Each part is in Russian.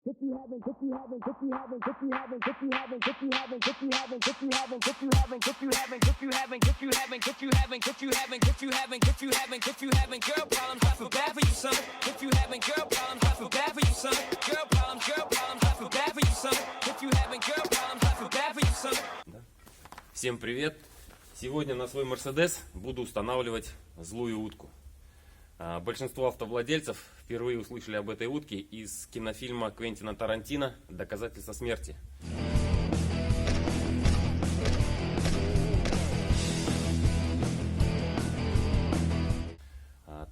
If you haven't, if you haven't, if you haven't, if you haven't, if you haven't, if you haven't, if you haven't, if you haven't, if you haven't, if you haven't, if you haven't, if you haven't, if you haven't, if you haven't, if you haven't, if you haven't, if you haven't, girl problems, I feel bad for you, son. If you haven't, girl problems, I feel bad for you, son. Girl problems, I feel bad for you, son. If you haven't, girl problems, I feel bad for you, son. Всем привет! Сегодня на свой Мерседес буду устанавливать злую утку. Большинство автовладельцев впервые услышали об этой утке из кинофильма Квентина Тарантино «Доказательство смерти».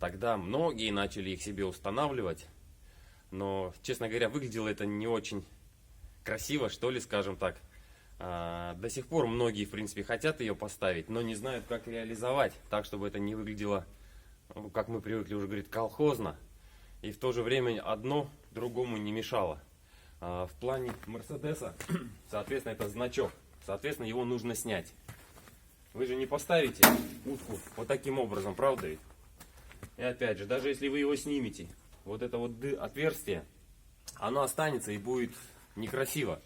Тогда многие начали их себе устанавливать, но, честно говоря, выглядело это не очень красиво, что ли, скажем так. До сих пор многие, в принципе, хотят ее поставить, но не знают, как реализовать так, чтобы это не выглядело, как мы привыкли уже говорить, колхозно. И в то же время одно другому не мешало. В плане Мерседеса, соответственно, это значок. Соответственно, его нужно снять. Вы же не поставите утку вот таким образом, правда ведь? И опять же, даже если вы его снимете, вот это вот отверстие, оно останется и будет некрасиво.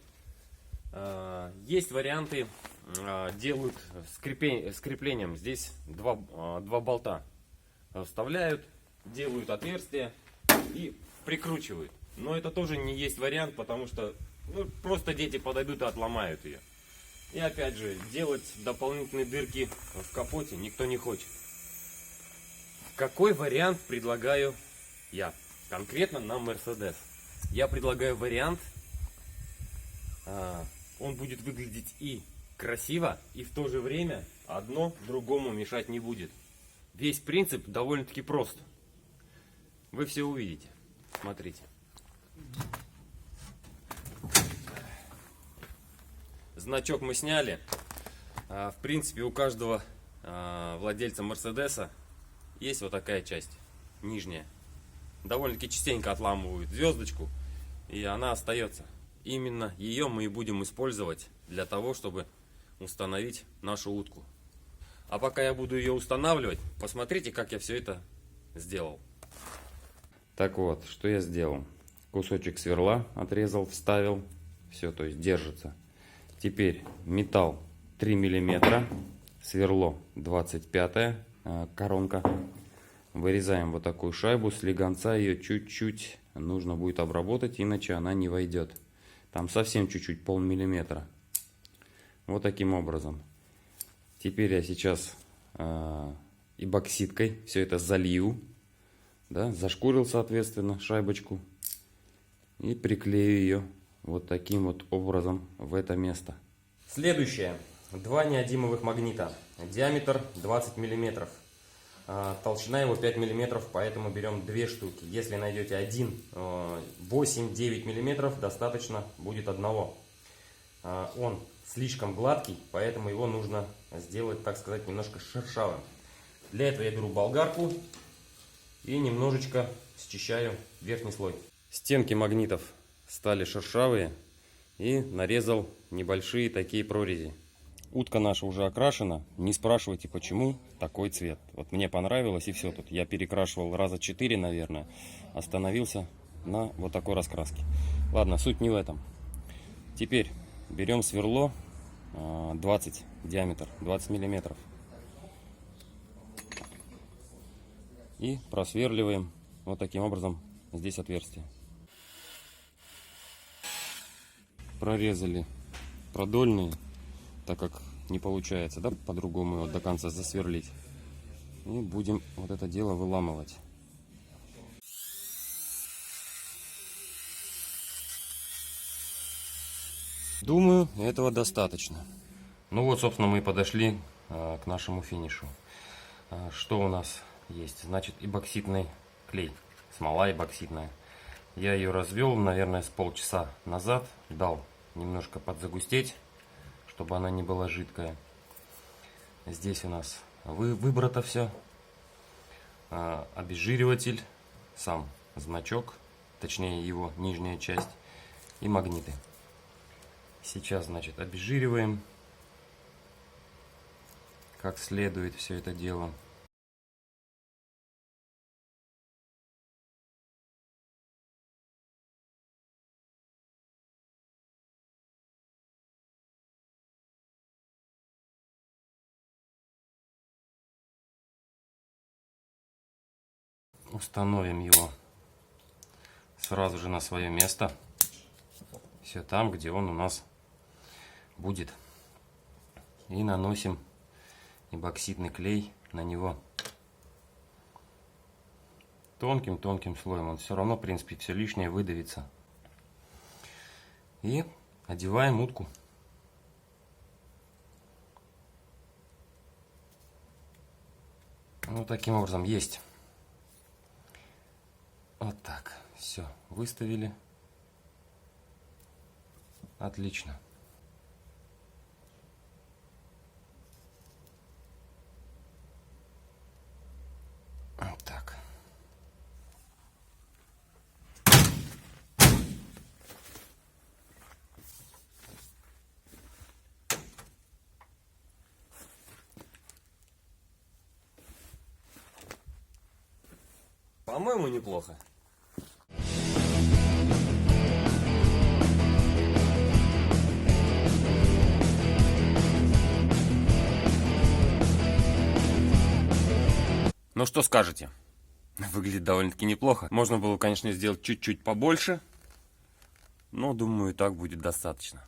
Есть варианты, делают с креплением. Здесь два болта вставляют, делают отверстие и прикручивают. Но это тоже не есть вариант, потому что просто дети подойдут и отломают ее. И опять же, делать дополнительные дырки в капоте никто не хочет. Какой вариант предлагаю я? Конкретно на Mercedes. Я предлагаю вариант. Он будет выглядеть и красиво, и в то же время одно другому мешать не будет. Весь принцип довольно-таки прост. Вы все увидите. Смотрите. Значок мы сняли. В принципе, у каждого владельца Мерседеса есть вот такая часть, нижняя. Довольно-таки частенько отламывают звездочку, и она остается. Именно ее мы и будем использовать для того, чтобы установить нашу утку. А пока я буду ее устанавливать, посмотрите, как я все это сделал. Так вот, что я сделал. Кусочек сверла отрезал, вставил. Все, то есть держится. Теперь металл 3 мм, сверло 25, коронка. Вырезаем вот такую шайбу, слегонца ее чуть-чуть нужно будет обработать, иначе она не войдет. Там совсем чуть-чуть, полмиллиметра. Вот таким образом. Теперь я сейчас эбоксидкой все это залью. Да, зашкурил, соответственно, шайбочку. И приклею ее вот таким вот образом в это место. Следующее. Два неодимовых магнита. Диаметр 20 мм. Толщина его 5 мм, поэтому берем две штуки. Если найдете один 8-9 мм, достаточно будет одного. Он слишком гладкий, поэтому его нужно сделать, так сказать, немножко шершавым. Для этого я беру болгарку и немножечко счищаю верхний слой. Стенки магнитов стали шершавые, и нарезал небольшие такие прорези. Утка наша уже окрашена, не спрашивайте, почему такой цвет. Вот мне понравилось, и все тут. Я перекрашивал раза 4, наверное, остановился на вот такой раскраске. Ладно, суть не в этом. Теперь берем сверло 20 диаметр, 20 миллиметров. И просверливаем вот таким образом здесь отверстие. Прорезали продольные, так как не получается, да, по-другому его до конца засверлить. И будем вот это дело выламывать. Думаю, этого достаточно. Ну вот, собственно, мы и подошли к нашему финишу. Что у нас есть? Значит, эбоксидный клей, смола эбоксидная. Я ее развел, наверное, с полчаса назад, дал немножко подзагустеть, чтобы она не была жидкая. Здесь у нас выбрато все. Обезжириватель, сам значок, точнее его нижняя часть, и магниты. Сейчас, значит, обезжириваем как следует все это дело. Установим его сразу же на свое место. Все там, где он у нас будет. И наносим эпоксидный клей на него. Тонким-тонким слоем. Он все равно, в принципе, все лишнее выдавится. И одеваем утку. Вот таким образом есть. Вот так. Все, выставили. Отлично. Вот так. По-моему, неплохо. Ну что скажете? Выглядит довольно-таки неплохо. Можно было, конечно, сделать чуть-чуть побольше, но думаю, и так будет достаточно.